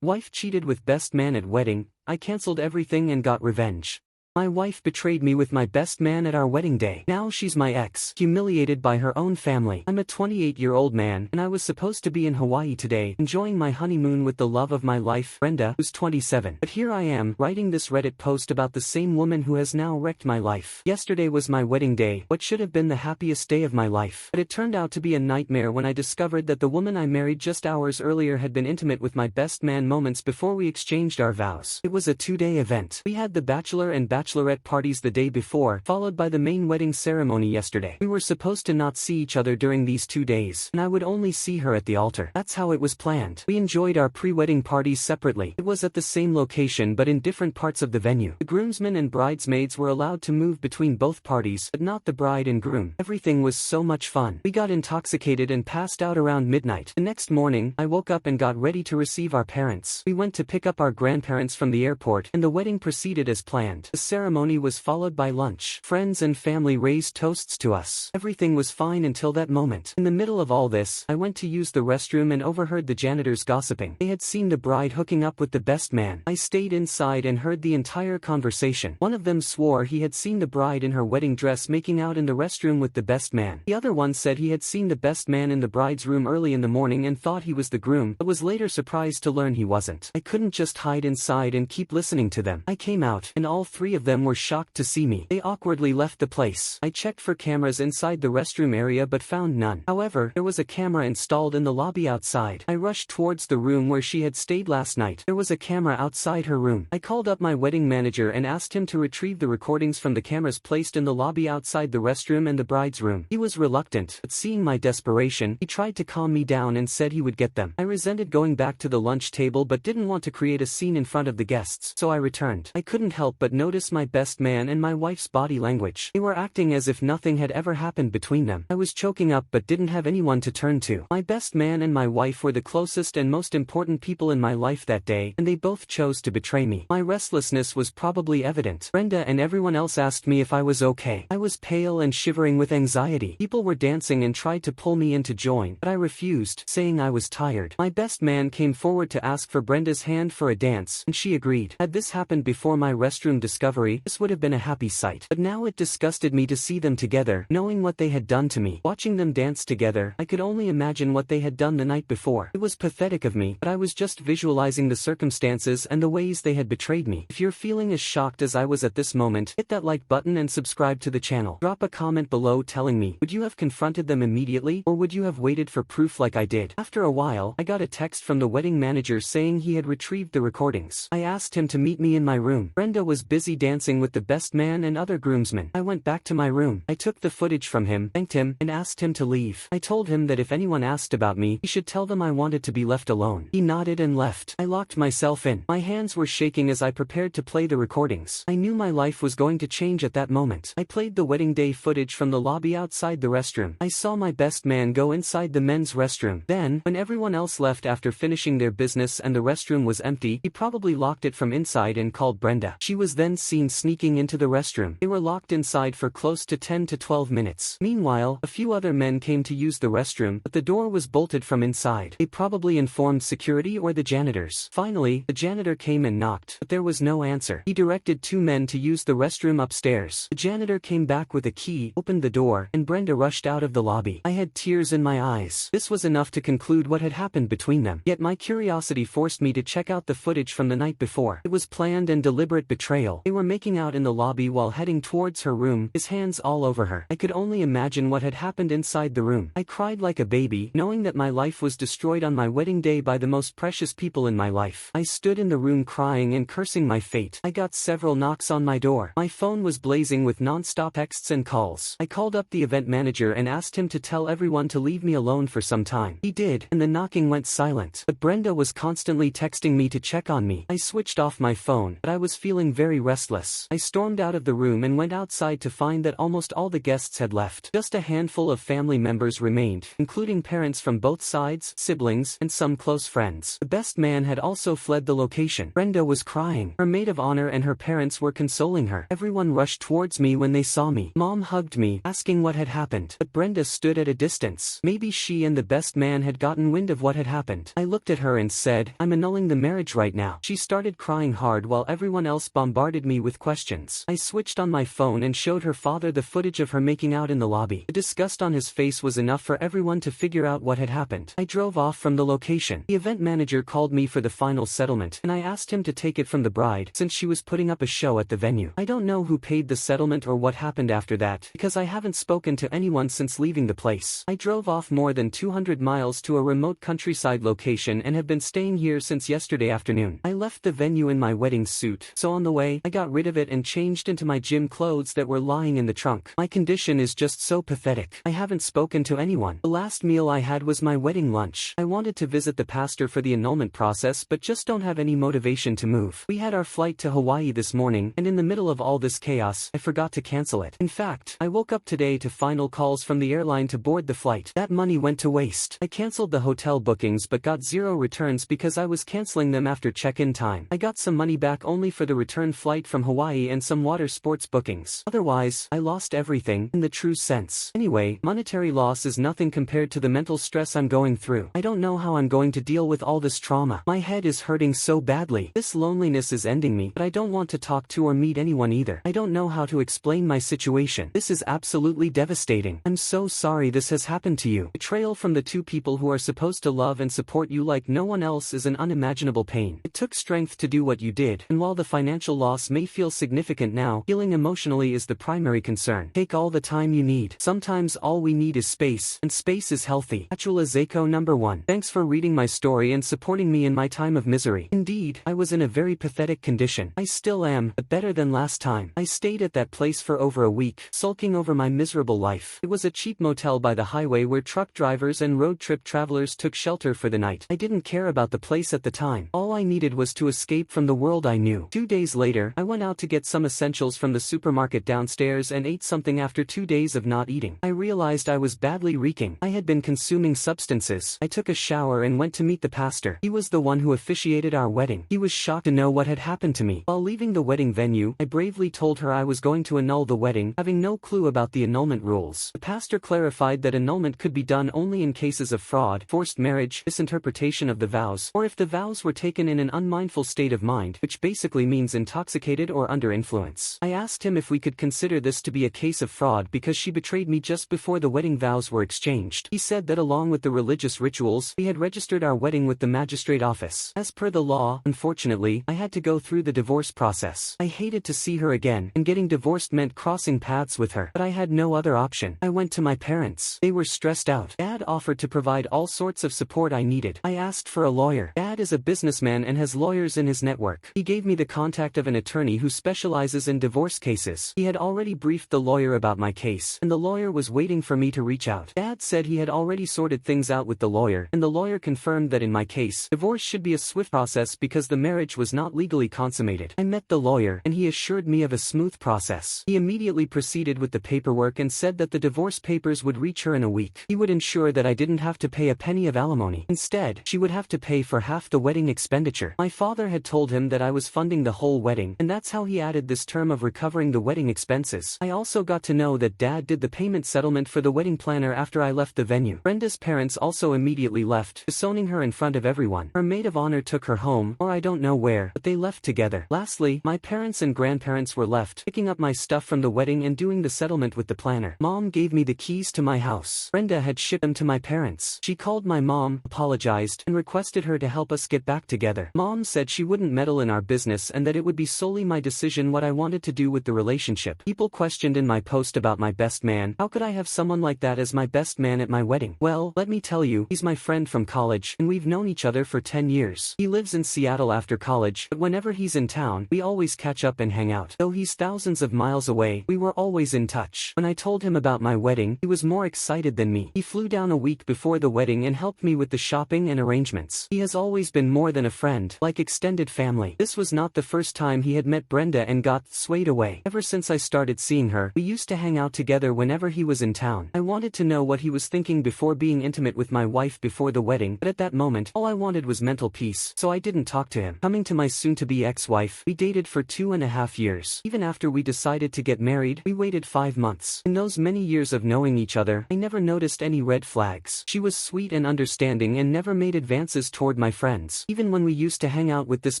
Wife cheated with best man at wedding, I cancelled everything and got revenge. My wife betrayed me with my best man at our wedding day. Now she's my ex, humiliated by her own family. I'm a 28-year-old man, and I was supposed to be in Hawaii today, enjoying my honeymoon with the love of my life, Brenda, who's 27. But here I am, writing this Reddit post about the same woman who has now wrecked my life. Yesterday was my wedding day, what should have been the happiest day of my life. But it turned out to be a nightmare when I discovered that the woman I married just hours earlier had been intimate with my best man moments before we exchanged our vows. It was a 2-day event. We had the bachelor and bachelorette parties the day before, followed by the main wedding ceremony yesterday. We were supposed to not see each other during these 2 days, and I would only see her at the altar. That's how it was planned. We enjoyed our pre-wedding parties separately. It was at the same location but in different parts of the venue. The groomsmen and bridesmaids were allowed to move between both parties, but not the bride and groom. Everything was so much fun. We got intoxicated and passed out around midnight. The next morning, I woke up and got ready to receive our parents. We went to pick up our grandparents from the airport, and the wedding proceeded as planned. The ceremony was followed by lunch. Friends and family raised toasts to us. Everything was fine until that moment. In the middle of all this, I went to use the restroom and overheard the janitors gossiping. They had seen the bride hooking up with the best man. I stayed inside and heard the entire conversation. One of them swore he had seen the bride in her wedding dress making out in the restroom with the best man. The other one said he had seen the best man in the bride's room early in the morning and thought he was the groom, but was later surprised to learn he wasn't. I couldn't just hide inside and keep listening to them. I came out, and all three of them were shocked to see me. They awkwardly left the place. I checked for cameras inside the restroom area but found none. However, there was a camera installed in the lobby outside. I rushed towards the room where she had stayed last night. There was a camera outside her room. I called up my wedding manager and asked him to retrieve the recordings from the cameras placed in the lobby outside the restroom and the bride's room. He was reluctant, but seeing my desperation, he tried to calm me down and said he would get them. I resented going back to the lunch table but didn't want to create a scene in front of the guests, so I returned. I couldn't help but notice my best man and my wife's body language. They were acting as if nothing had ever happened between them. I was choking up but didn't have anyone to turn to. My best man and my wife were the closest and most important people in my life that day, and they both chose to betray me. My restlessness was probably evident. Brenda and everyone else asked me if I was okay. I was pale and shivering with anxiety. People were dancing and tried to pull me in to join, but I refused, saying I was tired. My best man came forward to ask for Brenda's hand for a dance, and she agreed. Had this happened before my restroom discovery, this would have been a happy sight. But now it disgusted me to see them together, knowing what they had done to me. Watching them dance together, I could only imagine what they had done the night before. It was pathetic of me, but I was just visualizing the circumstances and the ways they had betrayed me. If you're feeling as shocked as I was at this moment, hit that like button and subscribe to the channel. Drop a comment below telling me, would you have confronted them immediately, or would you have waited for proof like I did? After a while, I got a text from the wedding manager saying he had retrieved the recordings. I asked him to meet me in my room. Brenda was busy dancing with the best man and other groomsmen. I went back to my room. I took the footage from him, thanked him, and asked him to leave. I told him that if anyone asked about me, he should tell them I wanted to be left alone. He nodded and left. I locked myself in. My hands were shaking as I prepared to play the recordings. I knew my life was going to change at that moment. I played the wedding day footage from the lobby outside the restroom. I saw my best man go inside the men's restroom. Then, when everyone else left after finishing their business and the restroom was empty, he probably locked it from inside and called Brenda. She was then seen sneaking into the restroom. They were locked inside for close to 10 to 12 minutes. Meanwhile, a few other men came to use the restroom, but the door was bolted from inside. They probably informed security or the janitors. Finally, the janitor came and knocked, but there was no answer. He directed 2 men to use the restroom upstairs. The janitor came back with a key, opened the door, and Brenda rushed out of the lobby. I had tears in my eyes. This was enough to conclude what had happened between them. Yet my curiosity forced me to check out the footage from the night before. It was planned and deliberate betrayal. They were making out in the lobby while heading towards her room, his hands all over her. I could only imagine what had happened inside the room. I cried like a baby, knowing that my life was destroyed on my wedding day by the most precious people in my life. I stood in the room crying and cursing my fate. I got several knocks on my door. My phone was blazing with non-stop texts and calls. I called up the event manager and asked him to tell everyone to leave me alone for some time. He did, and the knocking went silent. But Brenda was constantly texting me to check on me. I switched off my phone, but I was feeling very restless. breathless. I stormed out of the room and went outside to find that almost all the guests had left. Just a handful of family members remained, including parents from both sides, siblings, and some close friends. The best man had also fled the location. Brenda was crying. Her maid of honor and her parents were consoling her. Everyone rushed towards me when they saw me. Mom hugged me, asking what had happened. But Brenda stood at a distance. Maybe she and the best man had gotten wind of what had happened. I looked at her and said, "I'm annulling the marriage right now." She started crying hard while everyone else bombarded me with questions. I switched on my phone and showed her father the footage of her making out in the lobby. The disgust on his face was enough for everyone to figure out what had happened. I drove off from the location. The event manager called me for the final settlement, and I asked him to take it from the bride since she was putting up a show at the venue. I don't know who paid the settlement or what happened after that, because I haven't spoken to anyone since leaving the place. I drove off more than 200 miles to a remote countryside location and have been staying here since yesterday afternoon. I left the venue in my wedding suit, so on the way, I got rid of it and changed into my gym clothes that were lying in the trunk. My condition is just so pathetic. I haven't spoken to anyone. The last meal I had was my wedding lunch. I wanted to visit the pastor for the annulment process but just don't have any motivation to move. We had our flight to Hawaii this morning, and in the middle of all this chaos, I forgot to cancel it. In fact, I woke up today to final calls from the airline to board the flight. That money went to waste. I canceled the hotel bookings but got zero returns because I was canceling them after check-in time. I got some money back only for the return flight from Hawaii and some water sports bookings. Otherwise, I lost everything, in the true sense. Anyway, monetary loss is nothing compared to the mental stress I'm going through. I don't know how I'm going to deal with all this trauma. My head is hurting so badly. This loneliness is ending me, but I don't want to talk to or meet anyone either. I don't know how to explain my situation. This is absolutely devastating. I'm so sorry this has happened to you. Betrayal from the two people who are supposed to love and support you like no one else is an unimaginable pain. It took strength to do what you did, and while the financial loss may feel significant now, healing emotionally is the primary concern. Take all the time you need. Sometimes all we need is space, and space is healthy. Achula Zako number 1. Thanks for reading my story and supporting me in my time of misery. Indeed, I was in a very pathetic condition. I still am, but better than last time. I stayed at that place for over a week, sulking over my miserable life. It was a cheap motel by the highway where truck drivers and road trip travelers took shelter for the night. I didn't care about the place at the time. All I needed was to escape from the world I knew. 2 days later, I went out to get some essentials from the supermarket downstairs and ate something after 2 days of not eating. I realized I was badly reeking. I had been consuming substances. I took a shower and went to meet the pastor. He was the one who officiated our wedding. He was shocked to know what had happened to me. While leaving the wedding venue, I bravely told her I was going to annul the wedding, having no clue about the annulment rules. The pastor clarified that annulment could be done only in cases of fraud, forced marriage, misinterpretation of the vows, or if the vows were taken in an unmindful state of mind, which basically means intoxicated or under influence. I asked him if we could consider this to be a case of fraud because she betrayed me just before the wedding vows were exchanged. He said that along with the religious rituals, we had registered our wedding with the magistrate office. As per the law, unfortunately, I had to go through the divorce process. I hated to see her again, and getting divorced meant crossing paths with her, but I had no other option. I went to my parents. They were stressed out. Dad offered to provide all sorts of support I needed. I asked for a lawyer. Dad is a businessman and has lawyers in his network. He gave me the contact of an attorney who specializes in divorce cases. He had already briefed the lawyer about my case, and the lawyer was waiting for me to reach out. Dad said he had already sorted things out with the lawyer, and the lawyer confirmed that in my case, divorce should be a swift process because the marriage was not legally consummated. I met the lawyer, and he assured me of a smooth process. He immediately proceeded with the paperwork and said that the divorce papers would reach her in a week. He would ensure that I didn't have to pay a penny of alimony. Instead, she would have to pay for half the wedding expenditure. My father had told him that I was funding the whole wedding, and that's how he added this term of recovering the wedding expenses. I also got to know that Dad did the payment settlement for the wedding planner after I left the venue. Brenda's parents also immediately left, disowning her in front of everyone. Her maid of honor took her home, or I don't know where, but they left together. Lastly, my parents and grandparents were left, picking up my stuff from the wedding and doing the settlement with the planner. Mom gave me the keys to my house. Brenda had shipped them to my parents. She called my mom, apologized, and requested her to help us get back together. Mom said she wouldn't meddle in our business and that it would be solely my decision what I wanted to do with the relationship. People questioned in my post about my best man. How could I have someone like that as my best man at my wedding? Well, let me tell you, he's my friend from college, and we've known each other for 10 years. He lives in Seattle after college, but whenever he's in town, we always catch up and hang out. Though he's thousands of miles away, we were always in touch. When I told him about my wedding, he was more excited than me. He flew down a week before the wedding and helped me with the shopping and arrangements. He has always been more than a friend, like extended family. This was not the first time he had met met Brenda and got swayed away. Ever since I started seeing her, we used to hang out together whenever he was in town. I wanted to know what he was thinking before being intimate with my wife before the wedding, but at that moment, all I wanted was mental peace, so I didn't talk to him. Coming to my soon-to-be ex-wife, we dated for 2.5 years. Even after we decided to get married, we waited 5 months. In those many years of knowing each other, I never noticed any red flags. She was sweet and understanding and never made advances toward my friends. Even when we used to hang out with this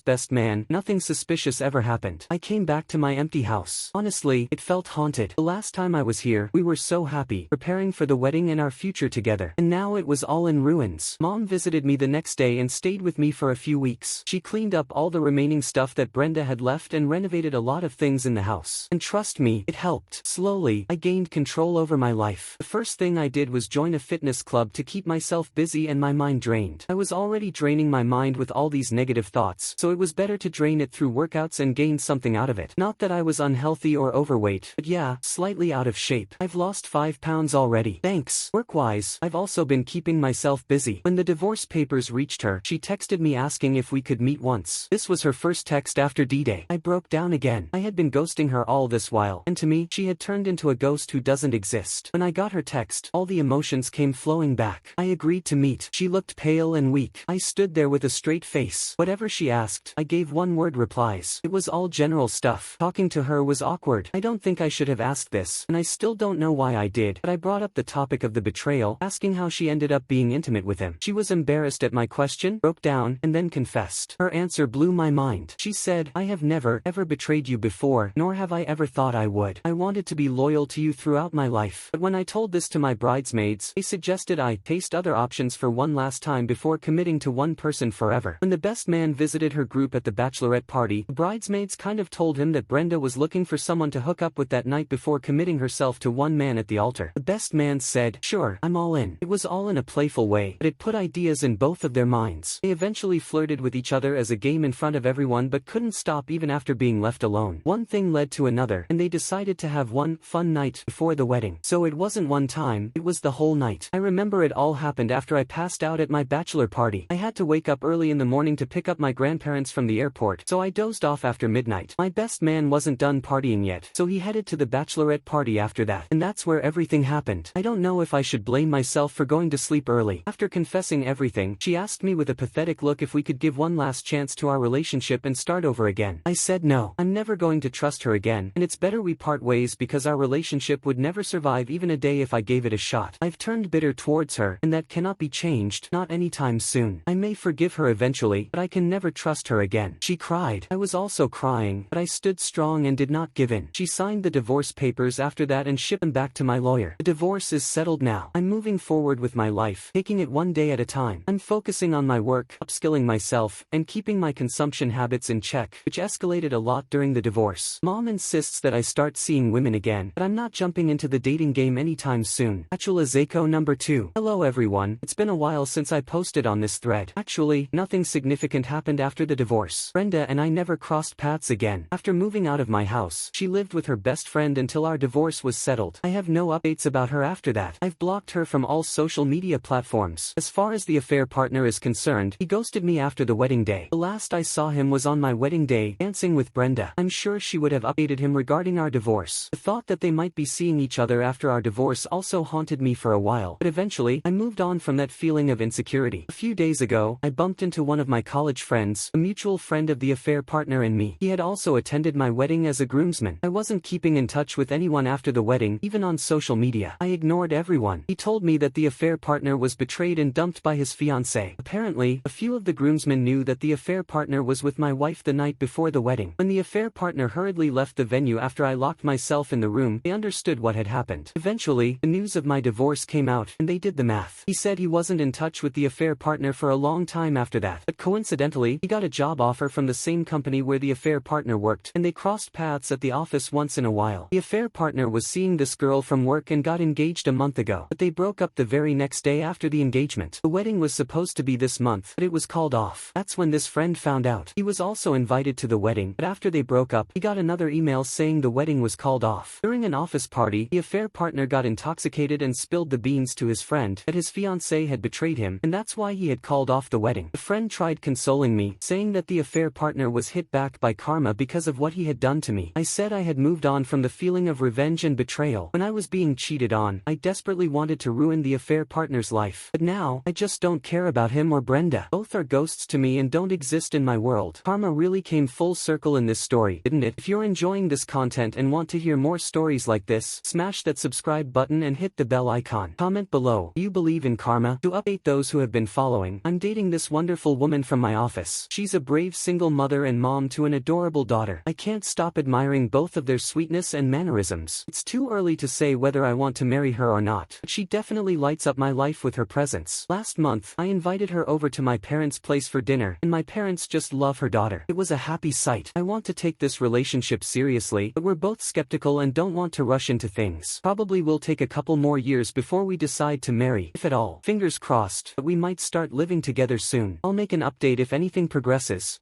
best man, nothing suspicious ever happened. I came back to my empty house. Honestly, it felt haunted. The last time I was here, we were so happy, preparing for the wedding and our future together. And now it was all in ruins. Mom visited me the next day and stayed with me for a few weeks. She cleaned up all the remaining stuff that Brenda had left and renovated a lot of things in the house. And trust me, it helped. Slowly, I gained control over my life. The first thing I did was join a fitness club to keep myself busy and my mind drained. I was already draining my mind with all these negative thoughts, so it was better to drain it through workouts and gain something out of it. Not that I was unhealthy or overweight, but yeah, slightly out of shape. I've lost 5 pounds already. Thanks. Work-wise, I've also been keeping myself busy. When the divorce papers reached her, she texted me asking if we could meet once. This was her first text after D-Day. I broke down again. I had been ghosting her all this while, and to me, she had turned into a ghost who doesn't exist. When I got her text, all the emotions came flowing back. I agreed to meet. She looked pale and weak. I stood there with a straight face. Whatever she asked, I gave one-word replies. It was all general stuff. Talking to her was awkward. I don't think I should have asked this, and I still don't know why I did, but I brought up the topic of the betrayal, asking how she ended up being intimate with him. She was embarrassed at my question, broke down, and then confessed. Her answer blew my mind. She said, "I have never, ever betrayed you before, nor have I ever thought I would. I wanted to be loyal to you throughout my life. But when I told this to my bridesmaids, they suggested I taste other options for one last time before committing to one person forever." When the best man visited her group at the bachelorette party, the bridesmaids kind of told him that Brenda was looking for someone to hook up with that night before committing herself to one man at the altar. The best man said, "Sure, I'm all in." It was all in a playful way, but it put ideas in both of their minds. They eventually flirted with each other as a game in front of everyone but couldn't stop even after being left alone. One thing led to another, and they decided to have one fun night before the wedding. So it wasn't one time, it was the whole night. I remember it all happened after I passed out at my bachelor party. I had to wake up early in the morning to pick up my grandparents from the airport, so I dozed off after midnight. My best man wasn't done partying yet, so he headed to the bachelorette party after that, and that's where everything happened. I don't know if I should blame myself for going to sleep early. After confessing everything, she asked me with a pathetic look if we could give one last chance to our relationship and start over again. I said no. I'm never going to trust her again, and it's better we part ways because our relationship would never survive even a day if I gave it a shot. I've turned bitter towards her, and that cannot be changed, not anytime soon. I may forgive her eventually, but I can never trust her again. She cried. I was also crying, but I stood strong and did not give in. She signed the divorce papers after that and shipped them back to my lawyer. The divorce is settled now. I'm moving forward with my life, taking it one day at a time. I'm focusing on my work, upskilling myself, and keeping my consumption habits in check, which escalated a lot during the divorce. Mom insists that I start seeing women again, but I'm not jumping into the dating game anytime soon. Achula Zako number 2. Hello everyone, it's been a while since I posted on this thread. Actually, nothing significant happened after the divorce. Brenda and I never crossed paths again. After moving out of my house, she lived with her best friend until our divorce was settled. I have no updates about her after that. I've blocked her from all social media platforms. As far as the affair partner is concerned, he ghosted me after the wedding day. The last I saw him was on my wedding day, dancing with Brenda. I'm sure she would have updated him regarding our divorce. The thought that they might be seeing each other after our divorce also haunted me for a while, but eventually, I moved on from that feeling of insecurity. A few days ago, I bumped into one of my college friends, a mutual friend of the affair partner and me. He had also attended my wedding as a groomsman. I wasn't keeping in touch with anyone after the wedding, even on social media. I ignored everyone. He told me that the affair partner was betrayed and dumped by his fiancée. Apparently, a few of the groomsmen knew that the affair partner was with my wife the night before the wedding. When the affair partner hurriedly left the venue after I locked myself in the room, they understood what had happened. Eventually, the news of my divorce came out, and they did the math. He said he wasn't in touch with the affair partner for a long time after that, but coincidentally, he got a job offer from the same company where the affair partner worked, and they crossed paths at the office once in a while. The affair partner was seeing this girl from work and got engaged a month ago, but they broke up the very next day after the engagement. The wedding was supposed to be this month, but it was called off. That's when this friend found out. He was also invited to the wedding, but after they broke up, he got another email saying the wedding was called off. During an office party, the affair partner got intoxicated and spilled the beans to his friend that his fiancée had betrayed him, and that's why he had called off the wedding. The friend tried consoling me, saying that the affair partner was hit back by karma because of what he had done to me. I said I had moved on from the feeling of revenge and betrayal. When I was being cheated on, I desperately wanted to ruin the affair partner's life. But now, I just don't care about him or Brenda. Both are ghosts to me and don't exist in my world. Karma really came full circle in this story, didn't it? If you're enjoying this content and want to hear more stories like this, smash that subscribe button and hit the bell icon. Comment below, do you believe in karma? To update those who have been following, I'm dating this wonderful woman from my office. She's a brave single mother and mom to an adorable daughter. I can't stop admiring both of their sweetness and mannerisms. It's too early to say whether I want to marry her or not, but she definitely lights up my life with her presence. Last month, I invited her over to my parents' place for dinner, and my parents just love her daughter. It was a happy sight. I want to take this relationship seriously, but we're both skeptical and don't want to rush into things. Probably will take a couple more years before we decide to marry, if at all. Fingers crossed, but we might start living together soon. I'll make an update if anything progresses.